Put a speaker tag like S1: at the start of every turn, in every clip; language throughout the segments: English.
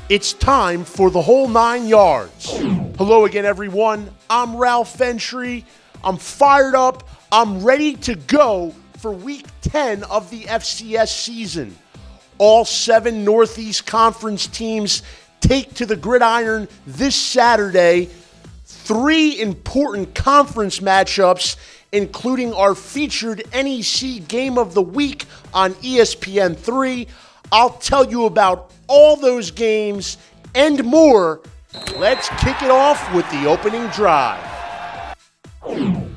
S1: It's time for the whole 9 yards. Hello again, everyone. I'm Ralph Ventre. I'm fired up. I'm ready to go for Week 10 of the FCS season. All 7 Northeast Conference teams take to the gridiron this Saturday. 3 important conference matchups, including our featured NEC Game of the Week on ESPN3. I'll tell you about all those games and more. Let's kick it off with the opening drive.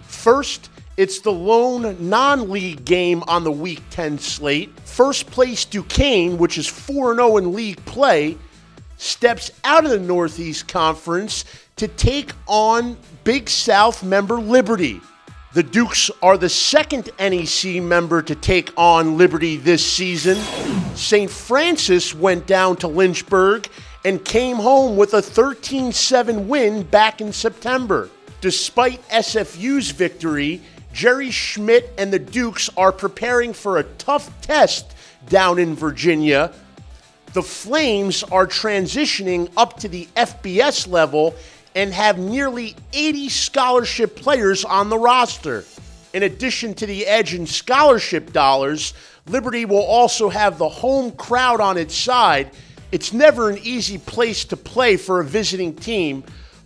S1: First, it's the lone non-league game on the Week 10 slate. First place Duquesne, which is 4-0 in league play, steps out of the Northeast Conference to take on Big South member Liberty. The Dukes are the second NEC member to take on Liberty this season. St. Francis went down to Lynchburg and came home with a 13-7 win back in September. Despite SFU's victory, Jerry Schmidt and the Dukes are preparing for a tough test down in Virginia. The Flames are transitioning up to the FBS level and have nearly 80 scholarship players on the roster. In addition to the edge in scholarship dollars, Liberty will also have the home crowd on its side. It's never an easy place to play for a visiting team,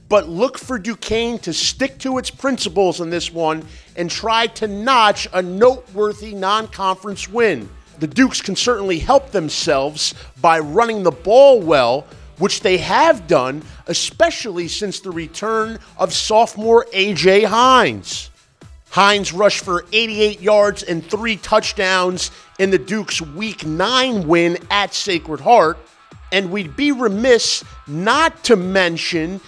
S1: but look for Duquesne to stick to its principles in this one and try to notch a noteworthy non-conference win. The Dukes can certainly help themselves by running the ball well, which they have done, especially since the return of sophomore A.J. Hines. Hines rushed for 88 yards and 3 touchdowns in the Dukes' Week 9 win at Sacred Heart, and we'd be remiss not to mention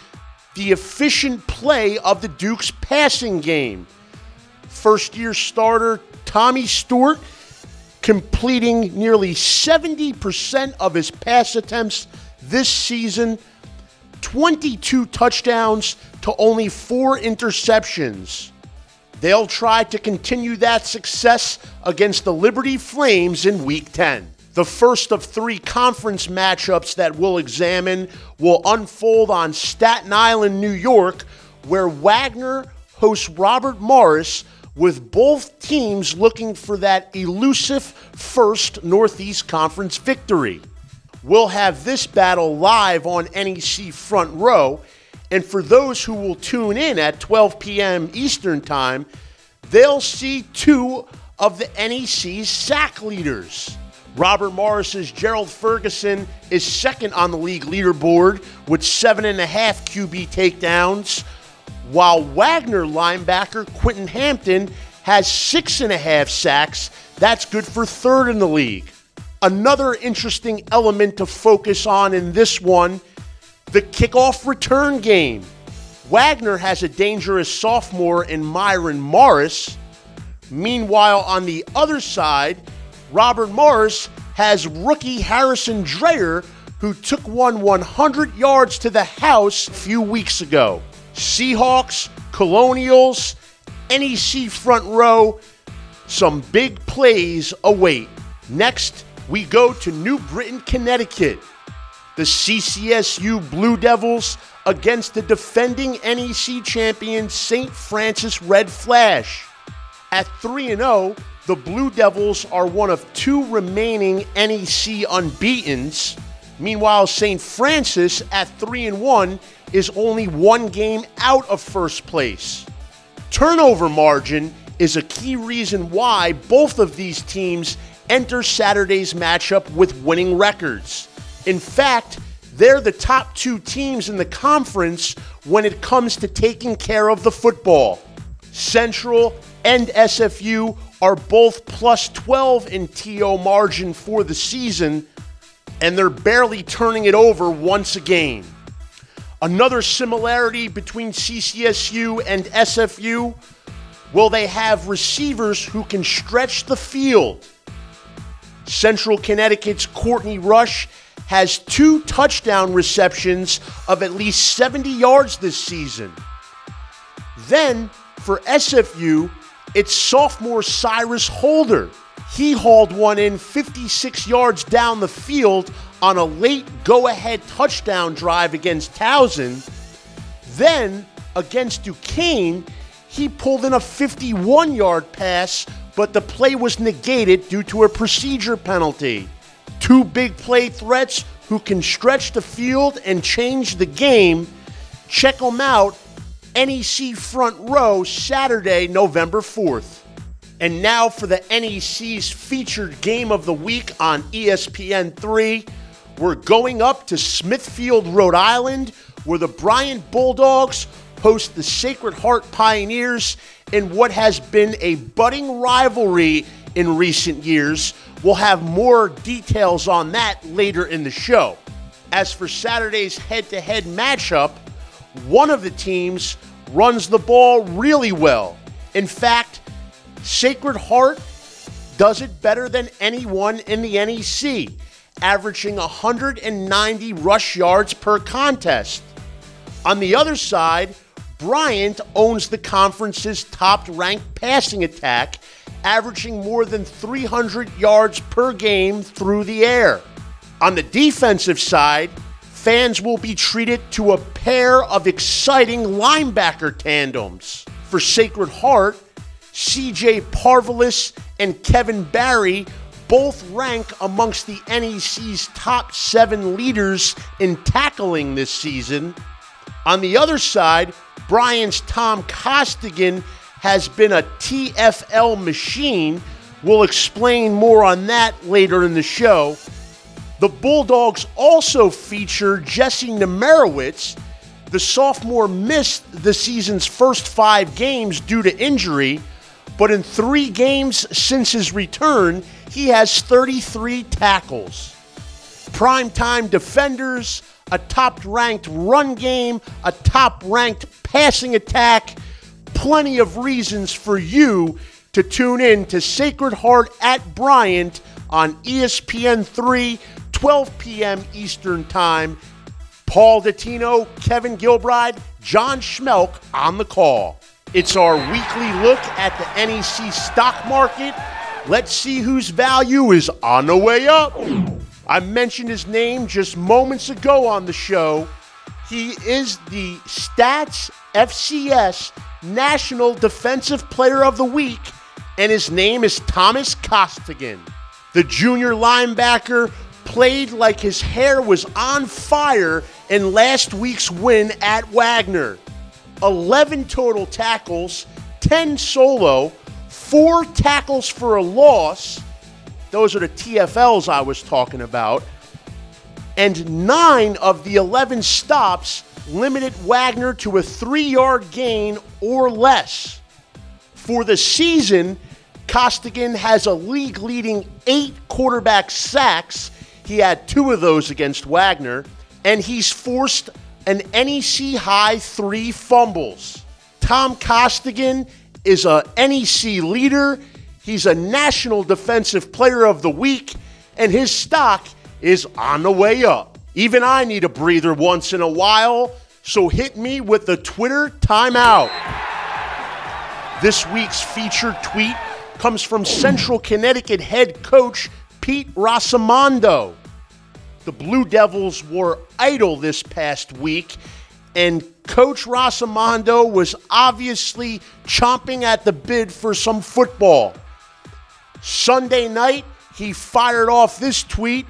S1: the efficient play of the Dukes' passing game. First-year starter Tommy Stewart completing nearly 70% of his pass attempts this season, 22 touchdowns to only 4 interceptions. They'll try to continue that success against the Liberty Flames in Week 10. The first of 3 conference matchups that we'll examine will unfold on Staten Island, New York, where Wagner hosts Robert Morris, with both teams looking for that elusive first Northeast Conference victory. We'll have this battle live on NEC Front Row, and for those who will tune in at 12 p.m. Eastern Time, they'll see 2 of the NEC's sack leaders. Robert Morris's Gerald Ferguson is second on the league leaderboard with 7.5 QB takedowns, while Wagner linebacker Quentin Hampton has 6.5 sacks. That's good for 3rd in the league. Another interesting element to focus on in this one, the kickoff return game. Wagner has a dangerous sophomore in Myron Morris. Meanwhile, on the other side, Robert Morris has rookie Harrison Dreyer, who took one 100 yards to the house a few weeks ago. Seahawks, Colonials, NEC Front Row, some big plays await. Next, we go to New Britain, Connecticut. The CCSU Blue Devils against the defending NEC champion St. Francis Red Flash. At 3-0, the Blue Devils are one of 2 remaining NEC unbeatens. Meanwhile, St. Francis at 3-1 is only 1 game out of first place. Turnover margin is a key reason why both of these teams enter Saturday's matchup with winning records. In fact, they're the top 2 teams in the conference when it comes to taking care of the football. Central and SFU are both plus 12 in TO margin for the season, and they're barely turning it over once a game. Another similarity between CCSU and SFU, well, they have receivers who can stretch the field. Central Connecticut's Courtney Rush has 2 touchdown receptions of at least 70 yards this season. Then, for SFU, it's sophomore Cyrus Holder. He hauled one in 56 yards down the field on a late go-ahead touchdown drive against Towson. Then, against Duquesne, he pulled in a 51-yard pass, but the play was negated due to a procedure penalty. Two big play threats who can stretch the field and change the game. Check them out, NEC Front Row, Saturday, November 4th. And now for the NEC's featured game of the week on ESPN3. We're going up to Smithfield, Rhode Island, where the Bryant Bulldogs host the Sacred Heart Pioneers in what has been a budding rivalry in recent years. We'll have more details on that later in the show. As for Saturday's head-to-head matchup, one of the teams runs the ball really well. In fact, Sacred Heart does it better than anyone in the NEC, averaging 190 rush yards per contest. On the other side, Bryant owns the conference's top-ranked passing attack, averaging more than 300 yards per game through the air. On the defensive side, fans will be treated to a pair of exciting linebacker tandems. For Sacred Heart, C.J. Parvalis and Kevin Barry both rank amongst the NEC's top 7 leaders in tackling this season. On the other side, Bryant's Tom Costigan has been a TFL machine. We'll explain more on that later in the show. The Bulldogs also feature Jesse Nemerowitz. The sophomore missed the season's first 5 games due to injury, but in 3 games since his return, he has 33 tackles. Primetime defenders, a top-ranked run game, a top-ranked passing attack, plenty of reasons for you to tune in to Sacred Heart at Bryant on ESPN3, 12 p.m. Eastern Time. Paul Dottino, Kevin Gilbride, John Schmelk on the call. It's our weekly look at the NEC stock market. Let's see whose value is on the way up. I mentioned his name just moments ago on the show. He is the Stats FCS National Defensive Player of the Week, and his name is Thomas Costigan. The junior linebacker played like his hair was on fire in last week's win at Wagner. 11 total tackles, 10 solo, 4 tackles for a loss. Those are the TFLs I was talking about. And 9 of the 11 stops limited Wagner to a 3-yard gain or less. For the season, Costigan has a league-leading 8 quarterback sacks. He had 2 of those against Wagner. And he's forced an NEC-high 3 fumbles. Tom Costigan is a NEC leader. He's a National Defensive Player of the Week, and his stock is on the way up. Even I need a breather once in a while, so hit me with the Twitter timeout. This week's featured tweet comes from Central Connecticut head coach Pete Rosamondo. The Blue Devils were idle this past week, and Coach Rosamondo was obviously chomping at the bit for some football. Sunday night, he fired off this tweet,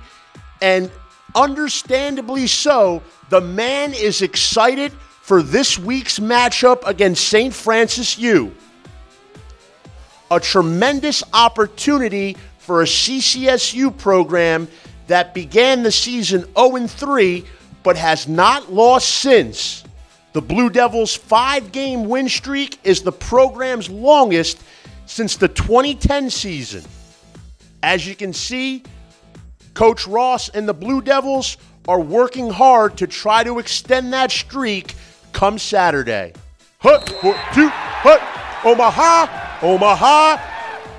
S1: and understandably so, the man is excited for this week's matchup against St. Francis U. A tremendous opportunity for a CCSU program that began the season 0-3, but has not lost since. The Blue Devils' 5-game win streak is the program's longest since the 2010 season. As you can see, Coach Ross and the Blue Devils are working hard to try to extend that streak come Saturday. Omaha, Omaha.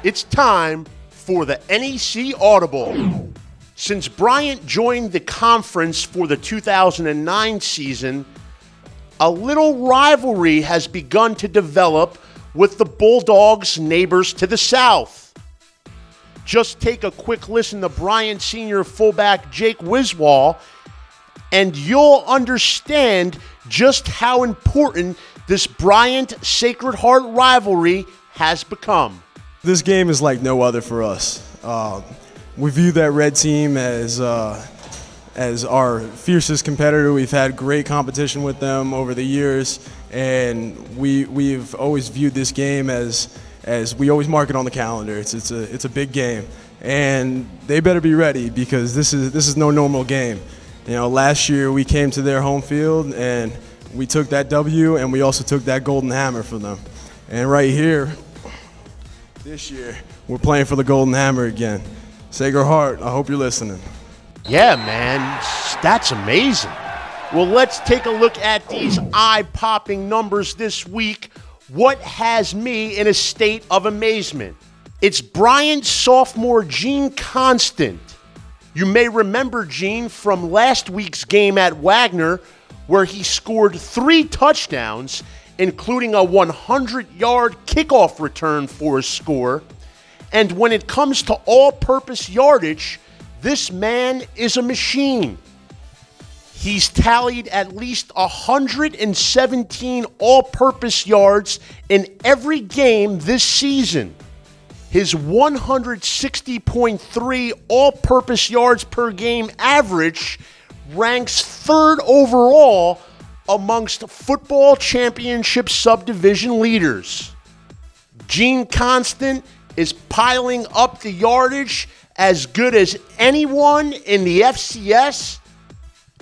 S1: It's time for the NEC Audible. Since Bryant joined the conference for the 2009 season, a little rivalry has begun to develop with the Bulldogs' neighbors to the south. Just take a quick listen to Bryant Senior fullback Jake Wiswall, and you'll understand just how important this Bryant-Sacred Heart rivalry has become.
S2: This game is like no other for us. We view that red team as our fiercest competitor. We've had great competition with them over the years, and we've always viewed this game as we always mark it on the calendar. It's a big game, and they better be ready because this is no normal game. You know, last year we came to their home field and we took that W, and we also took that golden hammer from them. And right here, this year, we're playing for the golden hammer again. Sacred Heart, I hope you're listening.
S1: Yeah, man, that's amazing. Well, let's take a look at these eye-popping numbers this week. What has me in a state of amazement? It's Bryant's sophomore Gene Constant. You may remember Gene from last week's game at Wagner, where he scored 3 touchdowns, including a 100-yard kickoff return for a score. And when it comes to all-purpose yardage, this man is a machine. He's tallied at least 117 all-purpose yards in every game this season. His 160.3 all-purpose yards per game average ranks 3rd overall amongst football championship subdivision leaders. Gene Constant is piling up the yardage as good as anyone in the FCS,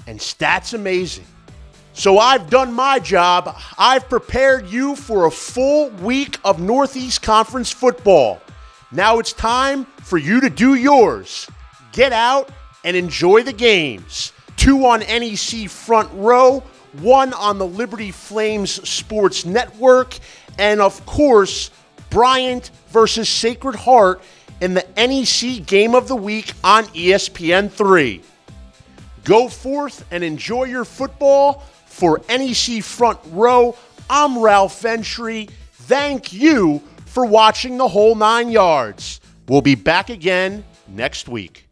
S1: and stats amazing. So I've done my job. I've prepared you for a full week of Northeast Conference football. Now it's time for you to do yours. Get out and enjoy the games. 2 on NEC Front Row, 1 on the Liberty Flames Sports Network, and of course, Bryant versus Sacred Heart in the NEC Game of the Week on ESPN3. Go forth and enjoy your football. For NEC Front Row, I'm Ralph Ventre. Thank you for watching the whole 9 yards. We'll be back again next week.